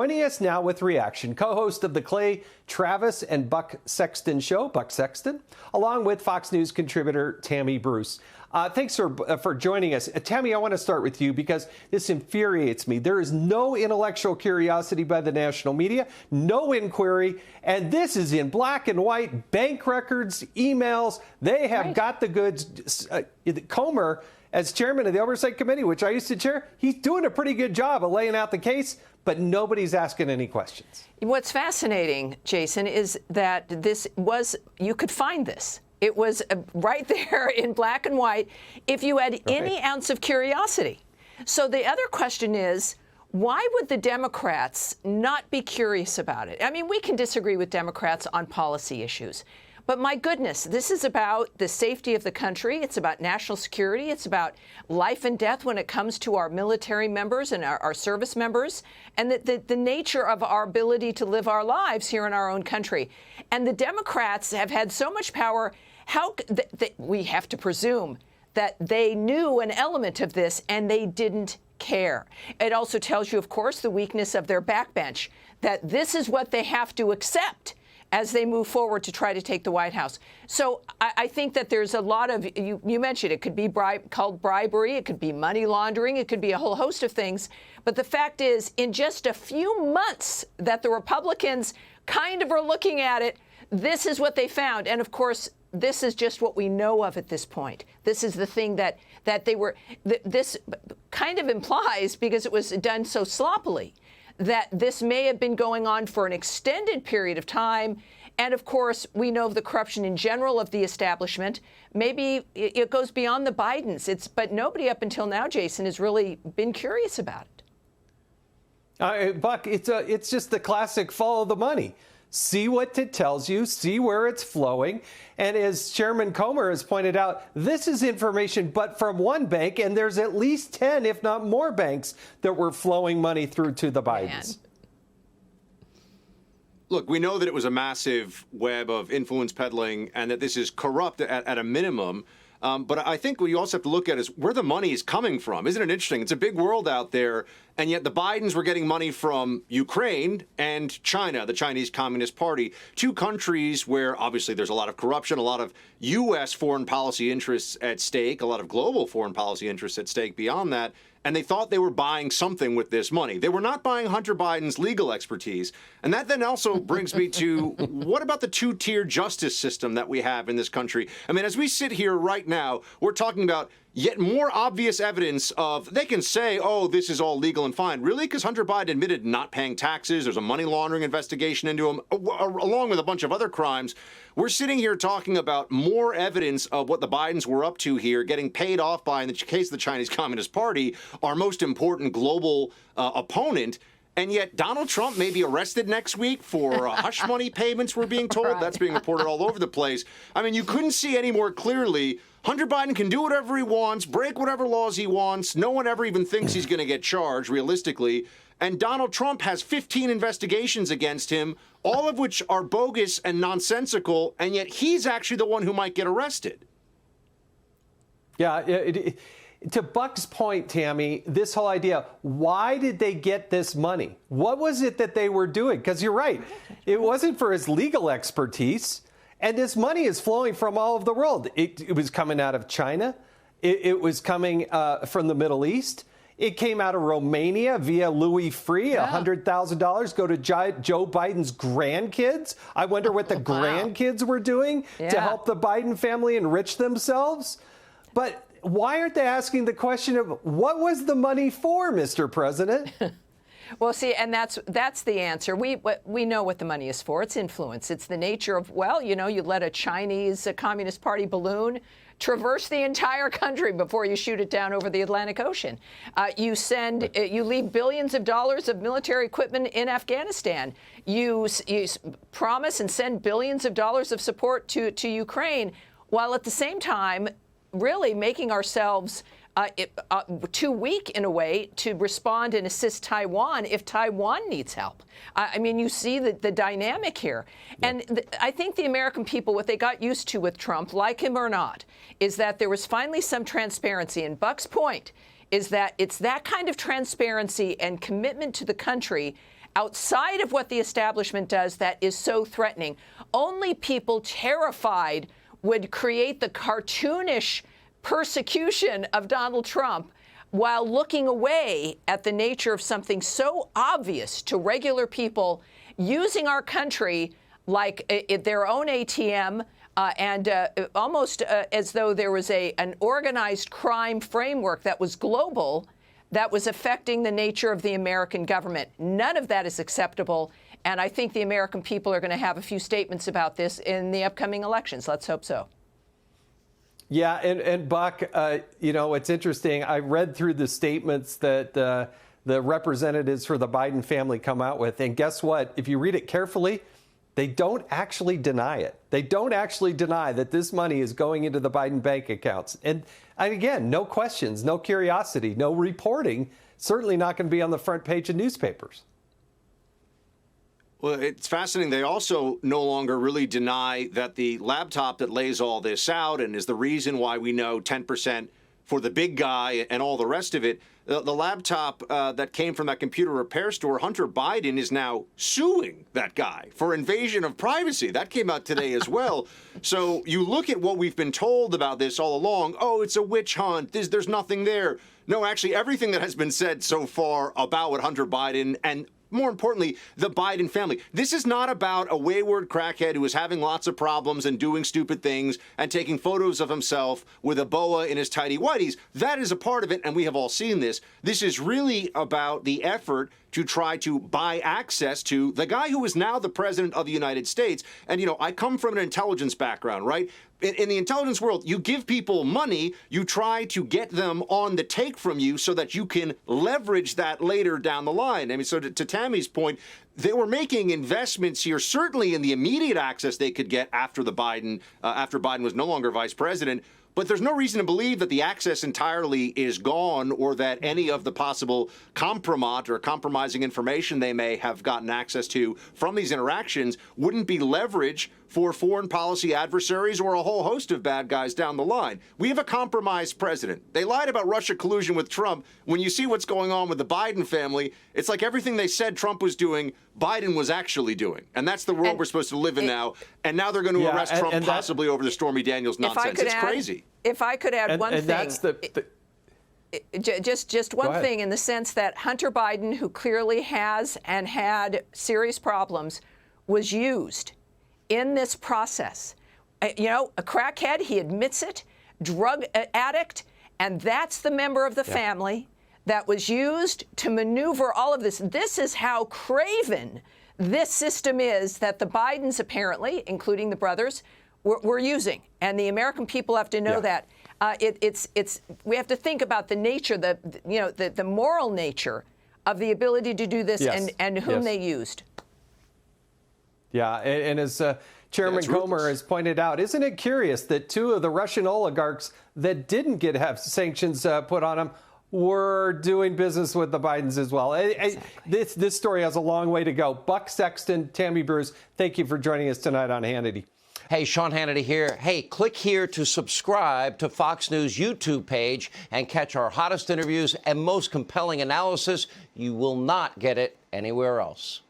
Joining us now with reaction, co-host of the Clay Travis and Buck Sexton show, Buck Sexton, along with Fox News contributor Tammy Bruce. Thanks for joining us. Tammy, I want to start with you because this infuriates me. There is no intellectual curiosity by the national media, no inquiry, and this is in black and white, bank records, emails. They have got the goods. Comer, as chairman of the Oversight Committee, which I used to chair, he's doing a pretty good job of laying out the case, but nobody's asking any questions. What's fascinating, Jason, is that you could find this. It was right there in black and white if you had any ounce of curiosity. So the other question is, why would the Democrats not be curious about it? I mean, we can disagree with Democrats on policy issues, but my goodness, this is about the safety of the country. It's about national security. It's about life and death when it comes to our military members and our service members, and the nature of our ability to live our lives here in our own country. And the Democrats have had so much power. We have to presume that they knew an element of this and they didn't care. It also tells you, of course, the weakness of their backbench, that this is what they have to accept as they move forward to try to take the White House. So I think that there's a lot of, you mentioned it could be called bribery, it could be money laundering, it could be a whole host of things. But the fact is, in just a few months that the Republicans kind of are looking at it, this is what they found. And of course, this is just what we know of at this point. This is the thing that they were, this kind of implies, because it was done so sloppily, that this may have been going on for an extended period of time. And of course, we know of the corruption in general of the establishment. Maybe it goes beyond the Bidens. But nobody up until now, Jason, has really been curious about it. Buck, it's just the classic follow the money. See what it tells you, see where it's flowing. And as Chairman Comer has pointed out, this is information but from one bank, and there's at least 10, if not more, banks that were flowing money through to the Bidens. Look, we know that it was a massive web of influence peddling and that this is corrupt at a minimum. But I think what you also have to look at is where the money is coming from. Isn't it interesting? It's a big world out there, and yet the Bidens were getting money from Ukraine and China, the Chinese Communist Party, two countries where obviously there's a lot of corruption, a lot of U.S. foreign policy interests at stake, a lot of global foreign policy interests at stake beyond that. And they thought they were buying something with this money. They were not buying Hunter Biden's legal expertise. And that then also brings me to, what about the two-tier justice system that we have in this country? I mean, as we sit here right now, we're talking about yet more obvious evidence of, they can say, oh, this is all legal and fine. Really? Because Hunter Biden admitted not paying taxes. There's a money laundering investigation into him, along with a bunch of other crimes. We're sitting here talking about more evidence of what the Bidens were up to here, getting paid off by, in the case of the Chinese Communist Party, our most important global opponent. And yet Donald Trump may be arrested next week for hush money payments, we're being told. Right. That's being reported all over the place. I mean, you couldn't see any more clearly. Hunter Biden can do whatever he wants, break whatever laws he wants. No one ever even thinks he's going to get charged, realistically. And Donald Trump has 15 investigations against him, all of which are bogus and nonsensical, and yet he's actually the one who might get arrested. Yeah, to Buck's point, Tammy, this whole idea, why did they get this money? What was it that they were doing? Because you're right, it wasn't for his legal expertise. And this money is flowing from all over the world. It was coming out of China. It was coming from the Middle East. It came out of Romania via Louis Free, $100,000 go to Joe Biden's grandkids. I wonder what the grandkids were doing to help the Biden family enrich themselves. But why aren't they asking the question of what was the money for, Mr. President? Well, see, and that's the answer. We know what the money is for. It's influence. It's the nature of, well, you know, you let a Chinese Communist Party balloon traverse the entire country before you shoot it down over the Atlantic Ocean. You leave billions of dollars of military equipment in Afghanistan. You promise and send billions of dollars of support to Ukraine, while at the same time really making ourselves too weak in a way to respond and assist Taiwan if Taiwan needs help. I mean, you see the dynamic here. Yeah. And I think the American people, what they got used to with Trump, like him or not, is that there was finally some transparency. And Buck's point is that it's that kind of transparency and commitment to the country outside of what the establishment does that is so threatening. Only people terrified would create the cartoonish persecution of Donald Trump while looking away at the nature of something so obvious to regular people, using our country like their own ATM, and almost as though there was an organized crime framework that was global, that was affecting the nature of the American government. None of that is acceptable, and I think the American people are going to have a few statements about this in the upcoming elections. Let's hope so. Yeah, and Buck, you know, it's interesting. I read through the statements that the representatives for the Biden family come out with, and guess what? If you read it carefully, they don't actually deny it. They don't actually deny that this money is going into the Biden bank accounts. And again, no questions, no curiosity, no reporting, certainly not going to be on the front page of newspapers. Well, it's fascinating. They also no longer really deny that the laptop that lays all this out and is the reason why we know 10% for the big guy and all the rest of it, the laptop that came from that computer repair store, Hunter Biden is now suing that guy for invasion of privacy. That came out today as well. So you look at what we've been told about this all along. Oh, it's a witch hunt. There's nothing there. No, actually, everything that has been said so far about what Hunter Biden and more importantly, the Biden family. This is not about a wayward crackhead who is having lots of problems and doing stupid things and taking photos of himself with a boa in his tighty whities. That is a part of it, and we have all seen this. This is really about the effort to try to buy access to the guy who is now the president of the United States. And, you know, I come from an intelligence background, right? In the intelligence world, you give people money, you try to get them on the take from you so that you can leverage that later down the line. I mean, so to Tammy's point, they were making investments here, certainly in the immediate access they could get after Biden was no longer vice president. But there's no reason to believe that the access entirely is gone or that any of the possible compromat or compromising information they may have gotten access to from these interactions wouldn't be leverage for foreign policy adversaries or a whole host of bad guys down the line. We have a compromised president. They lied about Russia collusion with Trump. When you see what's going on with the Biden family, it's like everything they said Trump was doing, Biden was actually doing. And that's the world we're supposed to live in now. And now they're going to arrest Trump possibly over the Stormy Daniels nonsense. It's crazy. If I could add one thing. That's just one thing, in the sense that Hunter Biden, who clearly has and had serious problems, was used in this process. You know, a crackhead, he admits it, drug addict, and that's the member of the family that was used to maneuver all of this. This is how craven this system is that the Bidens apparently, including the brothers, were using. And the American people have to know that. We have to think about the nature, the moral nature of the ability to do this and whom they used. Yeah, and as Chairman Comer has pointed out, isn't it curious that two of the Russian oligarchs that didn't have sanctions put on them were doing business with the Bidens as well? This story has a long way to go. Buck Sexton, Tammy Bruce, thank you for joining us tonight on Hannity. Hey, Sean Hannity here. Hey, click here to subscribe to Fox News YouTube page and catch our hottest interviews and most compelling analysis. You will not get it anywhere else.